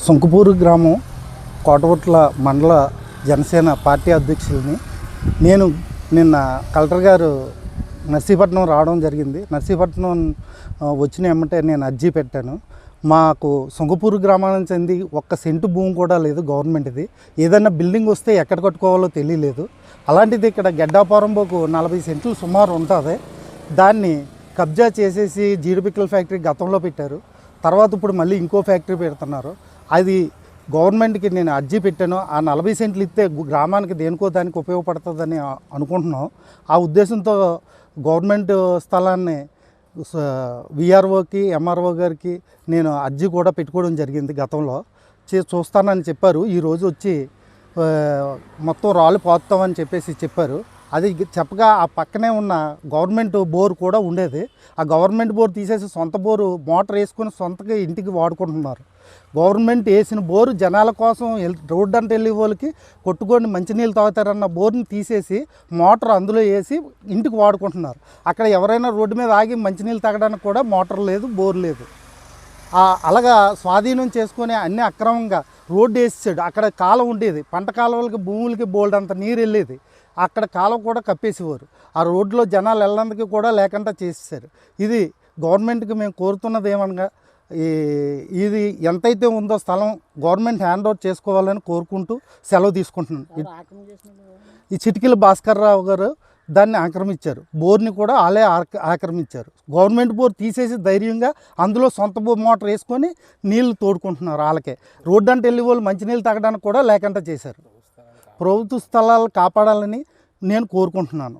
సుంకపూరు గ్రామం కోటగుట్ల మండల జనసేన పార్టీ అధ్యక్షుల్ని. నేను నిన్న కలెక్టర్ గారు నర్సీపట్నం రావడం జరిగింది. నర్సీపట్నం వచ్చిన ఎమ్మటే నేను అర్జీ పెట్టాను. మాకు సుంకపూరు గ్రామానికి చెంది ఒక్క సెంటు భూమి కూడా లేదు గవర్నమెంట్ది. ఏదైనా బిల్డింగ్ వస్తే ఎక్కడ కట్టుకోవాలో తెలియలేదు. అలాంటిది ఇక్కడ గెడ్డాపురంబోకు 40 సెంట్లు సుమారు ఉంటుంది. దాన్ని కబ్జా చేసేసి జీడిపిక్కల ఫ్యాక్టరీ గతంలో పెట్టారు. తర్వాత ఇప్పుడు మళ్ళీ ఇంకో ఫ్యాక్టరీ పెడుతున్నారు. అది గవర్నమెంట్కి నేను అర్జీ పెట్టాను. ఆ 40 సెంట్లు ఇస్తే గ్రామానికి దేనికో దానికి ఉపయోగపడుతుందని అనుకుంటున్నాం. ఆ ఉద్దేశంతో గవర్నమెంట్ స్థలాన్ని విఆర్ఓకి ఎంఆర్ఓ గారికి నేను అర్జీ కూడా పెట్టుకోవడం జరిగింది. గతంలో చూస్తానని చెప్పారు. ఈరోజు వచ్చి మొత్తం రాళ్ళు పోతామని చెప్పారు. అది చెప్పగా ఆ పక్కనే ఉన్న గవర్నమెంట్ బోర్ కూడా ఉండేది. ఆ గవర్నమెంట్ బోర్ తీసేసి సొంత బోరు మోటార్ వేసుకొని సొంతగా ఇంటికి వాడుకుంటున్నారు. గవర్నమెంట్ వేసిన బోరు జనాల కోసం రోడ్డు అంటే వెళ్ళే వాళ్ళకి కొట్టుకొని మంచినీళ్ళు తాగుతారన్న బోర్ని తీసేసి మోటార్ అందులో వేసి ఇంటికి వాడుకుంటున్నారు. అక్కడ ఎవరైనా రోడ్డు మీద ఆగి మంచినీళ్ళు తాగడానికి కూడా మోటార్ లేదు, బోర్ లేదు. అలాగా స్వాధీనం చేసుకొని అన్నీ అక్రమంగా రోడ్డు వేసేసాడు. అక్కడ కాలం ఉండేది, పంట కాలువలకి భూములకి బోల్డ్ అంత నీరు వెళ్ళేది. అక్కడ కాలువ కూడా కప్పేసేవారు. ఆ రోడ్లో జనాలు వెళ్ళడానికి కూడా లేకుండా చేసేసారు. ఇది గవర్నమెంట్కి మేము కోరుతున్నది ఏమనగా ఇది ఎంతైతే ఉందో స్థలం గవర్నమెంట్ హ్యాండ్ ఓవర్ చేసుకోవాలని కోరుకుంటూ సెలవు తీసుకుంటున్నాను. ఈ చిటికల భాస్కర్ రావు గారు దాన్ని ఆక్రమించారు. బోర్ని కూడా వాళ్ళే ఆక్రమించారు. గవర్నమెంట్ బోర్ తీసేసి ధైర్యంగా అందులో సొంత మోటార్ వేసుకొని నీళ్లు తోడుకుంటున్నారు. వాళ్ళకే రోడ్డు అంటే వెళ్ళి వాళ్ళు మంచినీళ్ళు తాగడానికి కూడా లేకుండా చేశారు. ప్రభుత్వ స్థలాలు కాపాడాలని నేను కోరుకుంటున్నాను.